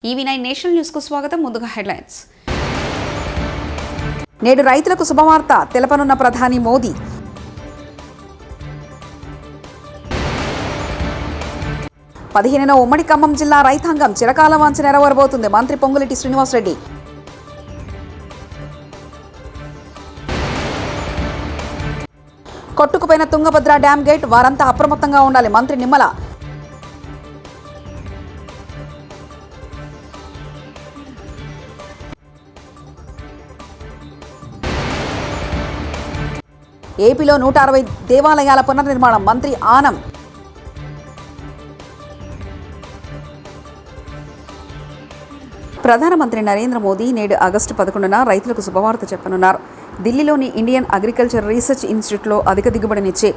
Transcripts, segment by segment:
EV9 national news కు స్వాగతం. ముందుగా హెడ్లైన్స్. నేడు రైతులకు శుభవార్త తెలపనున్న ప్రధాని మోదీ. పదిహేనున ఉమ్మడి ఖమ్మం జిల్లా రైతాంగం చిరకాల వాంఛ నెరవేరబోతుంది. మంత్రి పొంగులేటి శ్రీనివాసరెడ్డి. కొట్టుకుపోయిన తుంగభద్ర డ్యామ్ గేట్ వారంతా అప్రమత్తంగా ఉండాలి. మంత్రి నిమ్మల. ఏపీలో 160 దేవాలయాల పునర్నిర్మాణం. మంత్రి ఆనం. ప్రధానమంత్రి నరేంద్ర మోదీ నేడు ఆగస్టు 11న రైతులకు శుభవార్త చెప్పనున్నారు. ఢిల్లీలోని ఇండియన్ అగ్రికల్చర్ రీసెర్చ్ ఇన్స్టిట్యూట్లో అధిక దిగుబడినిచ్చే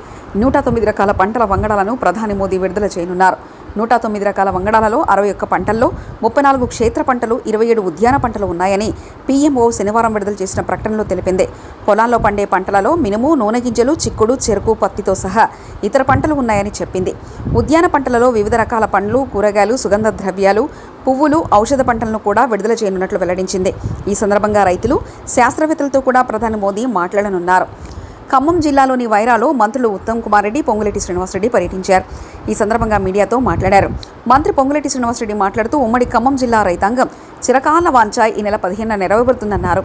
109 రకాల పంటల వంగడాలను ప్రధాని మోదీ విడుదల చేయనున్నారు. 109 రకాల వంగడాలలో 61 పంటల్లో 34 క్షేత్ర పంటలు, 27 ఉద్యాన పంటలు ఉన్నాయని పీఎంఓ శనివారం విడుదల చేసిన ప్రకటనలో తెలిపింది. పొలాల్లో పండే పంటలలో మినుము, నూనె గింజలు, చిక్కుడు, చెరుకు, పత్తితో సహా ఇతర పంటలు ఉన్నాయని చెప్పింది. ఉద్యాన పంటలలో వివిధ రకాల పండ్లు, కూరగాయలు, సుగంధ ద్రవ్యాలు, పువ్వులు, ఔషధ పంటలను కూడా విడుదల చేయనున్నట్లు వెల్లడించింది. ఈ సందర్భంగా రైతులు, శాస్త్రవేత్తలతో కూడా ప్రధాని మోదీ మాట్లాడనున్నారు. ఖమ్మం జిల్లాలోని వైరాలో మంత్రులు ఉత్తమ్ కుమార్ రెడ్డి, పొంగులేటి శ్రీనివాసరెడ్డి పర్యటించారు. ఈ సందర్భంగా మీడియాతో మాట్లాడారు. మంత్రి పొంగులేటి శ్రీనివాసరెడ్డి మాట్లాడుతూ ఉమ్మడి ఖమ్మం జిల్లా రైతాంగం చిరకాల వాంఛ ఈ నెల 15న నెరవేరుతుందన్నారు.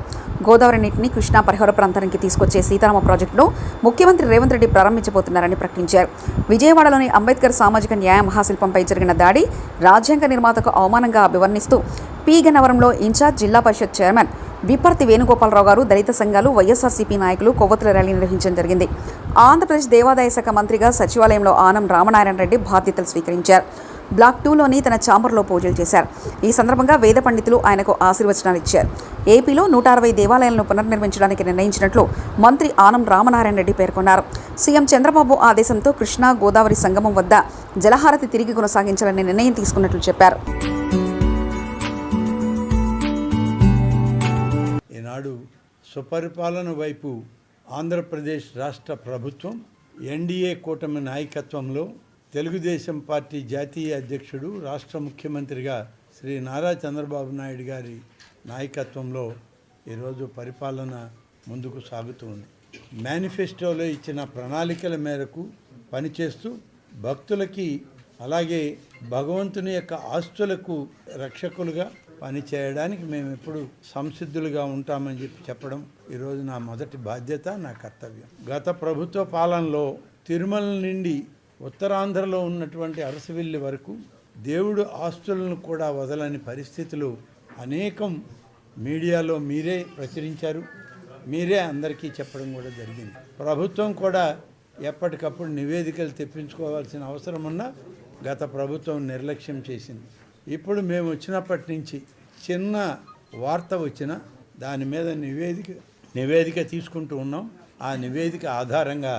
గోదావరి నీటిని కృష్ణా పరిహార ప్రాంతానికి తీసుకొచ్చే సీతారామ ప్రాజెక్టును ముఖ్యమంత్రి రేవంత్ రెడ్డి ప్రారంభించబోతున్నారని ప్రకటించారు. విజయవాడలోని అంబేద్కర్ సామాజిక న్యాయ మహాశిల్పంపై జరిగిన దాడి రాజ్యాంగ నిర్మాతకు అవమానంగా అభివర్ణిస్తూ పి గన్నవరంలో ఇన్ఛార్జ్ జిల్లా పరిషత్ చైర్మన్ విప్పర్తి వేణుగోపాలరావు గారు, దళిత సంఘాలు, వైఎస్ఆర్సీపీ నాయకులు కొవ్వొత్తుల ర్యాలీ నిర్వహించడం జరిగింది. ఆంధ్రప్రదేశ్ దేవాదాయ శాఖ మంత్రిగా సచివాలయంలో ఆనం రామనారాయణ రెడ్డి బాధ్యతలు స్వీకరించారు. బ్లాక్ 2లోని తన ఛాంబర్లో పూజలు చేశారు. ఈ సందర్భంగా వేద పండితులు ఆయనకు ఆశీర్వచనాలు ఇచ్చారు. ఏపీలో 160 దేవాలయాలను పునర్నిర్మించడానికి నిర్ణయించినట్లు మంత్రి ఆనం రామనారాయణ రెడ్డి పేర్కొన్నారు. సీఎం చంద్రబాబు ఆదేశంతో కృష్ణా గోదావరి సంగమం వద్ద జలహారతి తిరిగి కొనసాగించాలని నిర్ణయం తీసుకున్నట్లు చెప్పారు. ఈనాడు సుపరిపాలన వైపు ఆంధ్రప్రదేశ్ రాష్ట్ర ప్రభుత్వం ఎన్డీఏ కూటమి నాయకత్వంలో తెలుగుదేశం పార్టీ జాతీయ అధ్యక్షుడు, రాష్ట్ర ముఖ్యమంత్రిగా శ్రీ నారా చంద్రబాబు నాయుడు గారి నాయకత్వంలో ఈరోజు పరిపాలన ముందుకు సాగుతుంది. మేనిఫెస్టోలో ఇచ్చిన ప్రణాళికల మేరకు పనిచేస్తూ భక్తులకి, అలాగే భగవంతుని యొక్క ఆస్తులకు రక్షకులుగా పనిచేయడానికి మేము ఎప్పుడు సంసిద్ధులుగా ఉంటామని చెప్పడం ఈరోజు నా మొదటి బాధ్యత, నా కర్తవ్యం. గత ప్రభుత్వ పాలనలో తిరుమల నుండి ఉత్తరాంధ్రలో ఉన్నటువంటి అరసవిల్లి వరకు దేవుడు ఆస్తులను కూడా వదలని పరిస్థితులు అనేకం మీడియాలో మీరే ప్రచురించారు, మీరే అందరికీ చెప్పడం కూడా జరిగింది. ప్రభుత్వం కూడా ఎప్పటికప్పుడు నివేదికలు తెప్పించుకోవాల్సిన అవసరం ఉన్నా గత ప్రభుత్వం నిర్లక్ష్యం చేసింది. ఇప్పుడు మేము వచ్చినప్పటి నుంచి చిన్న వార్త వచ్చినా దాని మీద నివేదిక తీసుకుంటూ ఉన్నాం. ఆ నివేదిక ఆధారంగా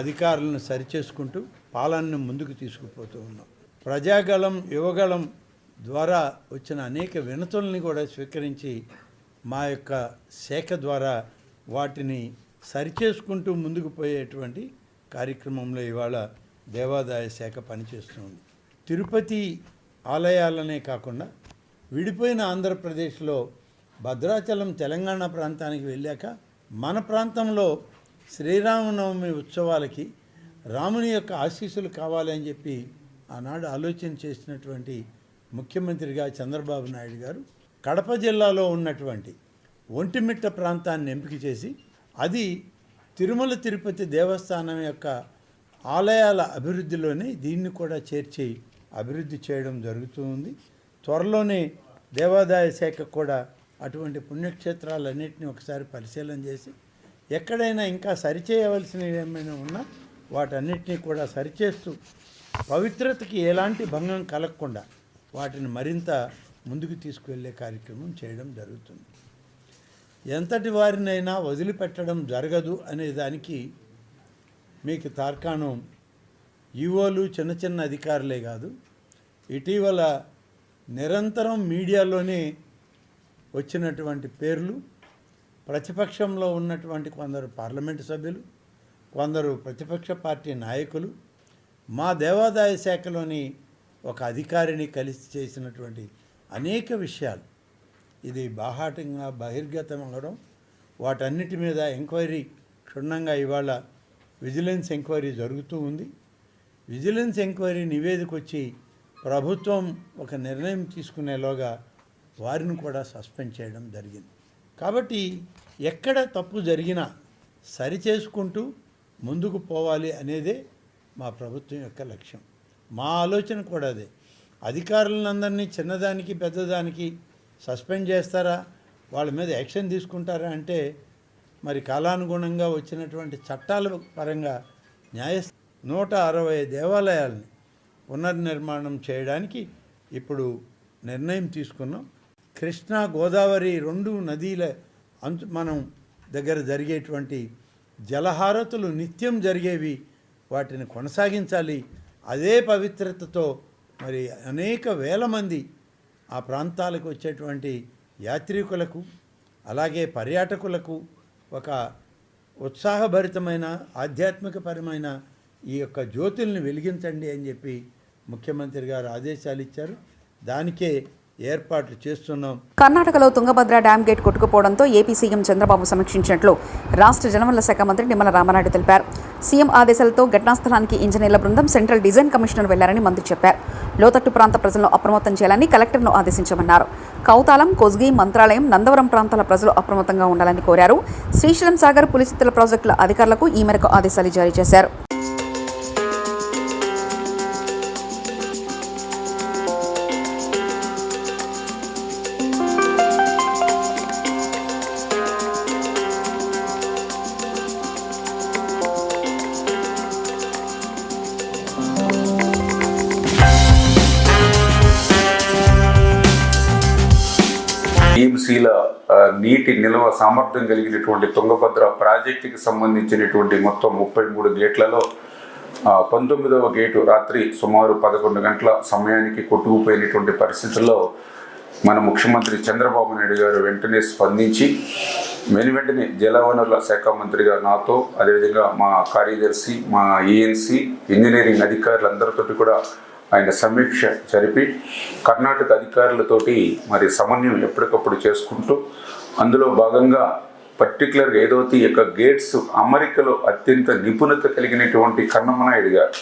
అధికారులను సరిచేసుకుంటూ పాలనను ముందుకు తీసుకుపోతూ ఉన్నాం. ప్రజాగళం, యువగళం ద్వారా వచ్చిన అనేక వినతుల్ని కూడా స్వీకరించి మా యొక్క శాఖ ద్వారా వాటిని సరిచేసుకుంటూ ముందుకు పోయేటువంటి కార్యక్రమంలో ఇవాళ దేవాదాయ శాఖ పనిచేస్తుంది. తిరుపతి ఆలయాలనే కాకుండా విడిపోయిన ఆంధ్రప్రదేశ్లో భద్రాచలం తెలంగాణ ప్రాంతానికి వెళ్ళాక మన ప్రాంతంలో శ్రీరామనవమి ఉత్సవాలకి రాముని యొక్క ఆశీస్సులు కావాలని చెప్పి ఆనాడు ఆలోచన చేసినటువంటి ముఖ్యమంత్రిగా చంద్రబాబు నాయుడు గారు కడప జిల్లాలో ఉన్నటువంటి ఒంటిమిట్ట ప్రాంతాన్ని ఎంపిక చేసి అది తిరుమల తిరుపతి దేవస్థానం యొక్క ఆలయాల అభివృద్ధిలోనే దీన్ని కూడా చేర్చి అభివృద్ధి చేయడం జరుగుతుంది. త్వరలోనే దేవాదాయ శాఖ కూడా అటువంటి పుణ్యక్షేత్రాలన్నింటినీ ఒకసారి పరిశీలన చేసి ఎక్కడైనా ఇంకా సరిచేయవలసినవి ఏమైనా ఉన్నా వాటన్నిటినీ కూడా సరిచేస్తూ పవిత్రతకి ఎలాంటి భంగం కలగకుండా వాటిని మరింత ముందుకు తీసుకువెళ్ళే కార్యక్రమం చేయడం జరుగుతుంది. ఎంతటి వారినైనా వదిలిపెట్టడం జరగదు అనే దానికి మీకు తార్కాణం ఈవోలు, చిన్న చిన్న అధికారులే కాదు, ఇటీవల నిరంతరం మీడియాలోనే వచ్చినటువంటి పేర్లు, ప్రతిపక్షంలో ఉన్నటువంటి కొందరు పార్లమెంటు సభ్యులు, కొందరు ప్రతిపక్ష పార్టీ నాయకులు మా దేవాదాయ శాఖలోని ఒక అధికారిని కలిసి చేసినటువంటి అనేక విషయాలు ఇది బాహాటంగా బహిర్గతం అవ్వడం, వాటన్నిటి మీద ఎంక్వైరీ క్షుణ్ణంగా ఇవాళ విజిలెన్స్ ఎంక్వైరీ జరుగుతూ ఉంది. విజిలెన్స్ ఎంక్వైరీ నివేదిక వచ్చి ప్రభుత్వం ఒక నిర్ణయం తీసుకునేలోగా వారిని కూడా సస్పెండ్ చేయడం జరిగింది. కాబట్టి ఎక్కడ తప్పు జరిగినా సరిచేసుకుంటూ ముందుకు పోవాలి అనేదే మా ప్రభుత్వం యొక్క లక్ష్యం. మా ఆలోచన కూడా అదే. అధికారులందరినీ చిన్నదానికి పెద్దదానికి సస్పెండ్ చేస్తారా, వాళ్ళ మీద యాక్షన్ తీసుకుంటారా అంటే మరి కాలానుగుణంగా వచ్చినటువంటి చట్టాల పరంగా 160 దేవాలయాలని పునర్నిర్మాణం చేయడానికి ఇప్పుడు నిర్ణయం తీసుకున్నాం. కృష్ణా గోదావరి 2 నదీల మనం దగ్గర జరిగేటువంటి జలహారతులు నిత్యం జరిగేవి, వాటిని కొనసాగించాలి. అదే పవిత్రతతో మరి అనేక వేల మంది ఆ ప్రాంతాలకు వచ్చేటువంటి యాత్రికులకు అలాగే పర్యాటకులకు ఒక ఉత్సాహభరితమైన ఆధ్యాత్మికపరమైన ఈ యొక్క జ్యోతుల్ని వెలిగించండి అని చెప్పి ముఖ్యమంత్రి గారు ఆదేశాలు ఇచ్చారు. దానికే ఏర్పాట్లు చేస్తున్నాం. కర్ణాటకలో తుంగభద్ర డ్యామ్ గేట్ కొట్టుకుపోవడంతో ఏపీ సీఎం చంద్రబాబు సమీక్షించినట్లు రాష్ట్ర జలవనరుల శాఖ మంత్రి నిమ్మల రామానాయుడు తెలిపారు. సీఎం ఆదేశాలతో ఘటనా స్థలానికి ఇంజనీర్ల బృందం సెంట్రల్ డిజైన్ కమిషనర్ వెళ్లారని మంత్రి చెప్పారు. లోతట్టు ప్రాంత ప్రజలను అప్రమత్తం చేయాలని కలెక్టర్ను ఆదేశించామన్నారు. కౌతాలం, కొజ్గి, మంత్రాలయం, నందవరం ప్రాంతాల ప్రజలు అప్రమత్తంగా ఉండాలని కోరారు. శ్రీశైలం సాగర్, పులిచిత్తల ప్రాజెక్టుల అధికారులకు ఈ మేరకు ఆదేశాలు జారీ చేశారు. టీఎంసీల నీటి నిల్వ సామర్థ్యం కలిగినటువంటి తుంగభద్ర ప్రాజెక్టుకి సంబంధించినటువంటి మొత్తం 33 గేట్లలో 19వ గేటు రాత్రి సుమారు 11 గంటల సమయానికి కొట్టుకుపోయినటువంటి పరిస్థితుల్లో మన ముఖ్యమంత్రి చంద్రబాబు నాయుడు గారు వెంటనే స్పందించి వెంటనే జలవనరుల శాఖ మంత్రిగా నాతో, అదేవిధంగా మా కార్యదర్శి, మా ఈఎన్సీ, ఇంజనీరింగ్ అధికారులందరితో కూడా ఆయన సమీక్ష జరిపి కర్ణాటక అధికారులతోటి మరి సమన్వయం ఎప్పటికప్పుడు చేసుకుంటూ అందులో భాగంగా పర్టికులర్గా ఏదైతే ఈ యొక్క గేట్స్ అమరికలో అత్యంత నిపుణత కలిగినటువంటి కన్నమనాయుడు గారు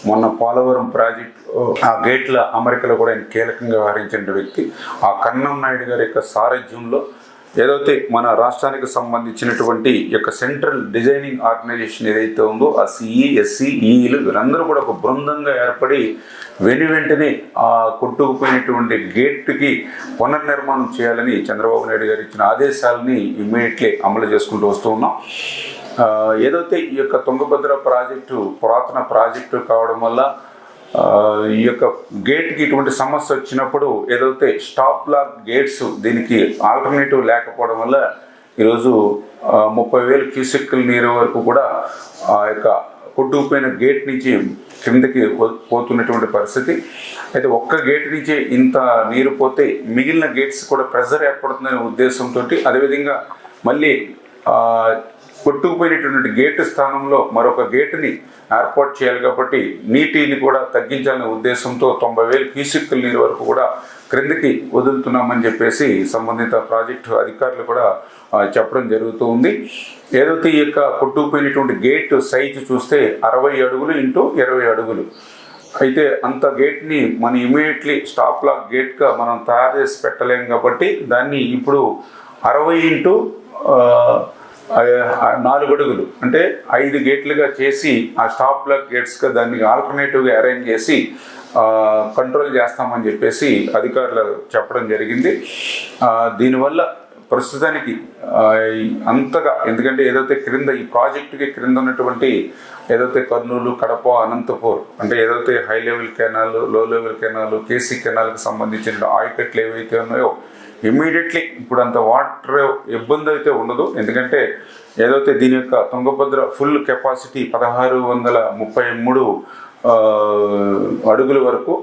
మొన్న పోలవరం ప్రాజెక్టు ఆ గేట్ల అమరికలో కూడా ఆయన కీలకంగా వ్యవహరించిన వ్యక్తి. ఆ కన్నమనాయుడు గారి యొక్క సారథ్యంలో ఏదైతే మన రాష్ట్రానికి సంబంధించినటువంటి యొక్క సెంట్రల్ డిజైనింగ్ ఆర్గనైజేషన్ ఏదైతే ఉందో ఆ సిఈ, ఎస్సీ, ఈఈలు వీరందరూ కూడా ఒక బృందంగా ఏర్పడి వెంటనే ఆ కొట్టుకుపోయినటువంటి గేట్కి పునర్నిర్మాణం చేయాలని చంద్రబాబు నాయుడు గారు ఇచ్చిన ఆదేశాలని ఇమ్మీడియట్లీ అమలు చేసుకుంటూ వస్తూ ఉన్నాం. ఏదైతే ఈ యొక్క తుంగభద్ర ప్రాజెక్టు పురాతన ప్రాజెక్టు కావడం వల్ల ఈ యొక్క గేట్కి ఇటువంటి సమస్య వచ్చినప్పుడు ఏదైతే స్టాప్ లాక్ గేట్స్ దీనికి ఆల్టర్నేటివ్ లేకపోవడం వల్ల ఈరోజు 30,000 క్యూసెక్కుల నీరు వరకు కూడా ఆ యొక్క కొట్టుకుపోయిన గేట్ నుంచి కిందకి పోతున్నటువంటి పరిస్థితి. అయితే ఒక్క గేట్ నుంచి ఇంత నీరు పోతే మిగిలిన గేట్స్ కూడా ప్రెషర్ ఏర్పడుతుందనే ఉద్దేశంతో, అదేవిధంగా మళ్ళీ కొట్టుకుపోయినటువంటి గేటు స్థానంలో మరొక గేటుని ఏర్పాటు చేయాలి కాబట్టి నీటిని కూడా తగ్గించాలనే ఉద్దేశంతో 90,000 క్యూసెక్కుల నీరు వరకు కూడా క్రిందకి వదులుతున్నామని చెప్పేసి సంబంధిత ప్రాజెక్టు అధికారులు కూడా చెప్పడం జరుగుతూ ఉంది. ఏదైతే ఈ యొక్క కొట్టుకుపోయినటువంటి గేట్ సైజు చూస్తే 60 అడుగులు ఇంటూ 20 అడుగులు. అయితే అంత గేట్ని మనం ఇమీడియట్లీ స్టాప్ లాక్ గేట్గా మనం తయారు చేసి పెట్టలేం కాబట్టి దాన్ని ఇప్పుడు 60 ఇంటూ 4 అడుగులు అంటే 5 గేట్లుగా చేసి ఆ స్టాప్ లాక్ గేట్స్గా దాన్ని ఆల్టర్నేటివ్గా అరేంజ్ చేసి కంట్రోల్ చేస్తామని చెప్పేసి అధికారులు చెప్పడం జరిగింది. దీనివల్ల ప్రస్తుతానికి అంతగా, ఎందుకంటే ఏదైతే క్రింద ఈ ప్రాజెక్టుకి క్రింద ఉన్నటువంటి ఏదైతే కర్నూలు, కడప, అనంతపూర్ అంటే ఏదైతే హై లెవెల్ కెనాల్, లో లెవెల్ కెనాల్, కేసీ కెనాల్కి సంబంధించిన ఆయకట్లు ఏవైతే ఉన్నాయో ఇమ్మీడియట్లీ ఇప్పుడు అంత వాటర్ ఇబ్బంది అయితే ఉండదు. ఎందుకంటే ఏదైతే దీని యొక్క తుంగభద్ర ఫుల్ కెపాసిటీ 1633 అడుగుల వరకు,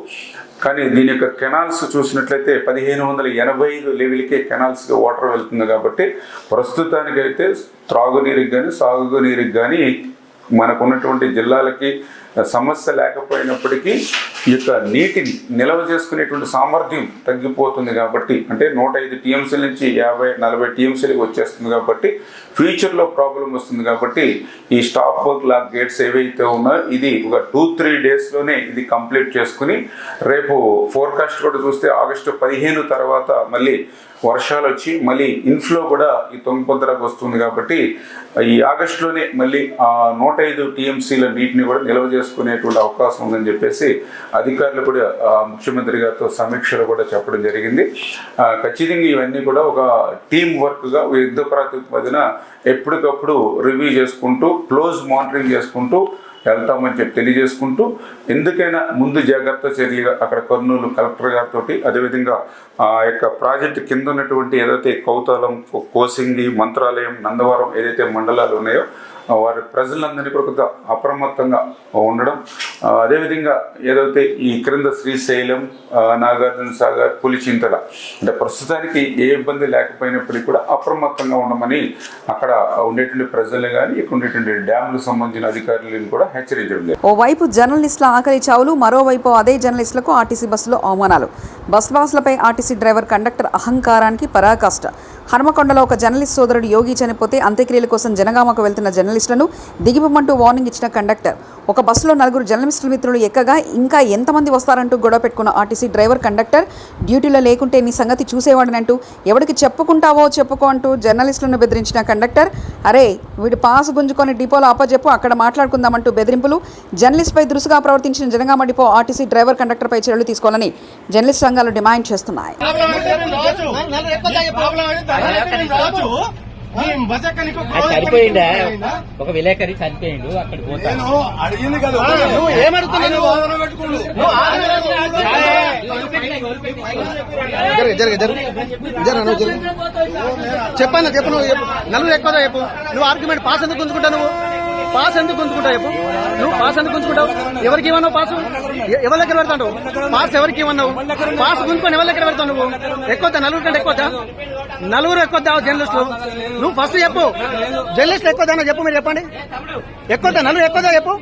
కానీ దీని యొక్క కెనాల్స్ చూసినట్లయితే 1585 లెవెల్కే కెనాల్స్కి వాటర్ వెళ్తుంది కాబట్టి ప్రస్తుతానికైతే త్రాగునీరుకి కానీ సాగునీరుకి కానీ మనకున్నటువంటి జిల్లాలకి సమస్య లేకపోయినప్పటికీ ఈ యొక్క నీటిని నిల్వ చేసుకునేటువంటి సామర్థ్యం తగ్గిపోతుంది కాబట్టి, అంటే 105 టీఎంసీల నుంచి 50-40 టీఎంసీలకు వచ్చేస్తుంది కాబట్టి ఫ్యూచర్లో ప్రాబ్లం వస్తుంది. కాబట్టి ఈ స్టాప్ వర్క్ లాక్ గేట్స్ ఏవైతే ఉన్నాయో ఇది ఒక 2-3 డేస్లోనే ఇది కంప్లీట్ చేసుకుని, రేపు ఫోర్కాస్ట్ కూడా చూస్తే ఆగస్టు 15 తర్వాత మళ్ళీ వర్షాలు వచ్చి మళ్ళీ ఇన్ఫ్లో కూడా ఈ తుంగభద్రకు వస్తుంది. కాబట్టి ఈ ఆగస్టులోనే మళ్ళీ 105 టీఎంసీల నీటిని కూడా నిల్వ చేసుకునేటువంటి అవకాశం ఉందని చెప్పేసి అధికారులు కూడా ముఖ్యమంత్రి గారితో సమీక్షలో కూడా చెప్పడం జరిగింది. ఖచ్చితంగా ఇవన్నీ కూడా ఒక టీం వర్క్గా యుద్ధ ప్రాతిపదికన ఎప్పటికప్పుడు రివ్యూ చేసుకుంటూ క్లోజ్ మానిటరింగ్ చేసుకుంటూ వెళ్తామని చెప్పి తెలియజేసుకుంటూ, ఎందుకైనా ముందు జాగ్రత్త చర్యలుగా అక్కడ కర్నూలు కలెక్టర్ గారితో, అదేవిధంగా ఆ యొక్క ప్రాజెక్టు కింద ఉన్నటువంటి ఏదైతే కౌతాలం, కోసింగి, మంత్రాలయం, నందవరం ఏదైతే మండలాలు ఉన్నాయో వారి ప్రజలందరినీ కూడా కొంత అప్రమత్తంగా ఉండడం, అదేవిధంగా ఏదైతే ఈ క్రింద శ్రీశైలం, నాగార్జున సాగర్, పులిచింతల అంటే ప్రస్తుతానికి ఏ ఇబ్బంది లేకపోయినప్పటికీ కూడా అప్రమత్తంగా ఉండమని అక్కడ ఉండేటువంటి ప్రజలు కానీ ఇక్కడ ఉండేటువంటి డ్యాములకు సంబంధించిన అధికారులను కూడా హెచ్చరించడం లేదు. ఓవైపు జర్నలిస్టుల ఆకలి చావులు, మరోవైపు అదే జర్నలిస్టులకు ఆర్టీసీ బస్సులో అవమానాలు. బస్ పాస్లపై ఆర్టీసీ డ్రైవర్ కండక్టర్ అహంకారానికి పరాకాష్ట. హనుమకొండలో ఒక జర్నలిస్ట్ సోదరుడు యోగి చనిపోతే అంత్యక్రియల కోసం జనగామకు వెళ్తున్న జర్నలిస్టులను దిగిపోమంటూ వార్నింగ్ ఇచ్చిన కండక్టర్. ఒక బస్సులో 4 జర్నలిస్టుల మిత్రులు ఎక్కగా ఇంకా ఎంతమంది వస్తారంటూ గొడవ పెట్టుకున్న ఆర్టీసీ డ్రైవర్ కండక్టర్. డ్యూటీలో లేకుంటే నీ సంగతి చూసేవాడినంటూ ఎవరికి చెప్పుకుంటావో చెప్పుకో అంటూ జర్నలిస్టులను బెదిరించిన కండక్టర్. అరే వీడు పాస్ గుంజుకొని డిపోలో అప్పచెప్పు, అక్కడ మాట్లాడుకుందామంటూ బెదిరింపులు. జర్నలిస్ట్పై దురుసుగా ప్రవర్తించిన జనగామ డిపో ఆర్టీసీ డ్రైవర్ కండక్టర్పై చర్యలు తీసుకోవాలని జర్నలిస్ట్ సంఘాలు డిమాండ్ చేస్తున్నాయి. చనిపోయిందా ఒక విలేకరి చనిపోయిండు, అక్కడ పోతాను అడిగింది కదా. నువ్వు ఏమడుతున్నావు? చెప్పన్నా చెప్పు. నువ్వు నలుగురు ఎక్కువ చెప్పు. నువ్వు ఆర్గ్యుమెంట్ పాస్ ఎందుకు గుంజుకుంటావు? నువ్వు పాస్ ఎందుకు గుంజుకుంటావు చెప్పు. నువ్వు పాస్ ఎందుకు గుంజుకుంటావు? ఎవరికి ఇవ్వన్నావు పాసు? ఎవరి దగ్గర పెడతావు పాస్? ఎవరికి ఇవ్వన్నావు పాస్? గుంజుకొని ఎవరి దగ్గర పెడతావు? నువ్వు ఎక్కువద్దా? నలుగురు కంటే ఎక్కువద్దా? నలుగురు ఎక్కువద్దా జర్నలిస్టులు? నువ్వు ఫస్ట్ చెప్పు. జర్నలిస్టులు ఎక్కువదా చెప్పు. మీరు చెప్పండి. ఎక్కువద్దా? నలుగురు ఎక్కువదా చెప్పు.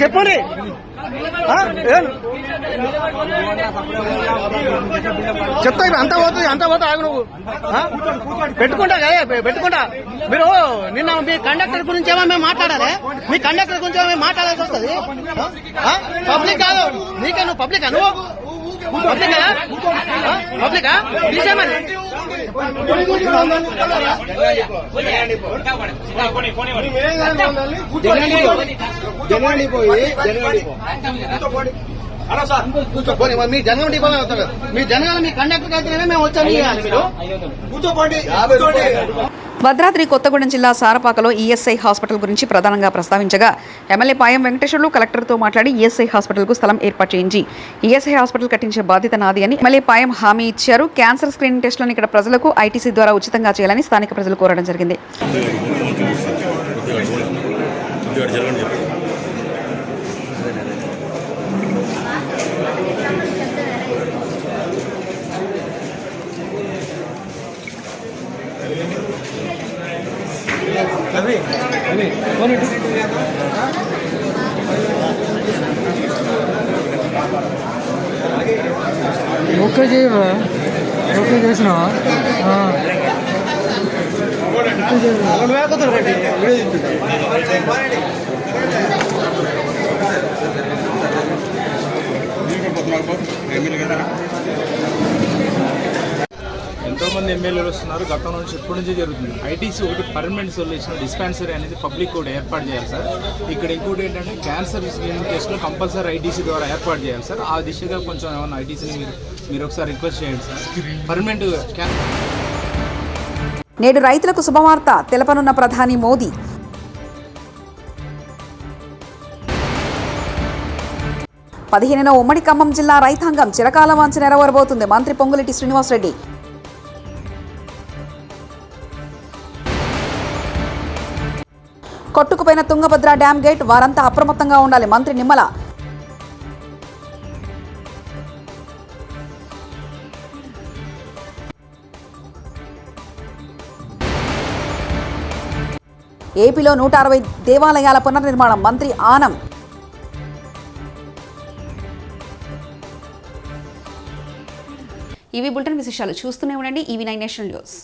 చెప్పండి. చెప్తా అంత పోతుంది ఆగు. నువ్వు పెట్టుకుంటా కదా పెట్టుకుంటా. మీరు నిన్న మీ కండక్టర్ గురించి ఏమో మేము మాట్లాడాలి. మీ కండక్టర్ గురించి ఏమో మేము మాట్లాడాల్సి వస్తుంది. పబ్లిక్ కాదు నీకే. నువ్వు పబ్లికా? నువ్వు పబ్లికా? పబ్లికా తీసేమని మీ జనగం డిపో అవుతారు. మీ జనగాలు మీ కండక్టర్ అయితేనే మేము వచ్చాము. భద్రాద్రి కొత్తగూడెం జిల్లా సారపాకలో ఈఎస్ఐ హాస్పిటల్ గురించి ప్రధానంగా ప్రస్తావించగా ఎమ్మెల్యే పాయం వెంకటేశ్వర్లు కలెక్టర్తో మాట్లాడి ఈఎస్ఐ హాస్పిటల్కు స్థలం ఏర్పాటు చేయించి ఈఎస్ఐ హాస్పిటల్ కట్టించే బాధ్యత నాది అని ఎమ్మెల్యే పాయం హామీ ఇచ్చారు. క్యాన్సర్ స్క్రీనింగ్ టెస్టులను ఇక్కడ ప్రజలకు ఐటీసీ ద్వారా ఉచితంగా చేయాలని స్థానిక ప్రజలు కోరడం జరిగింది. ఓకే చేయవా? ఓకే చేసినా ఎంతోమంది ఎమ్మెల్యేలు వస్తున్నారు. గతం నుంచి ఎప్పటి నుంచి జరుగుతుంది. ఐటీసీ ఒకటి పర్మనెంట్ సొల్యూషన్ డిస్పెన్సరీ అనేది పబ్లిక్ కూడా ఏర్పాటు చేయాలి సార్. ఇక్కడ ఇంకోటి ఏంటంటే క్యాన్సర్ స్క్రీనింగ్ టెస్ట్లో కంపల్సరీ ఐటీసీ ద్వారా ఏర్పాటు చేయాలి సార్. ఆ దిశగా కొంచెం ఏమన్నా ఐటీసీని మీరు ఒకసారి రిక్వెస్ట్ చేయండి సార్. పర్మనెంట్ నేడు రైతులకు శుభవార్త తెలపనున్న ప్రధాని మోదీ. పదిహేనున ఉమ్మడి ఖమ్మం జిల్లా రైతాంగం చిరకాల వాంఛ నెరవేరబోతుంది. మంత్రి పొంగులేటి శ్రీనివాసరెడ్డి. కొట్టుకుపోయిన తుంగభద్ర డ్యామ్ గేట్, వారంతా అప్రమత్తంగా ఉండాలి. మంత్రి నిమ్మల. ఏపీలో 160 దేవాలయాల పునర్నిర్మాణం. మంత్రి ఆనం. ఇవి బులెటిన్ విశేషాలు. చూస్తూనే ఉండండి EV9 నేషనల్ న్యూస్.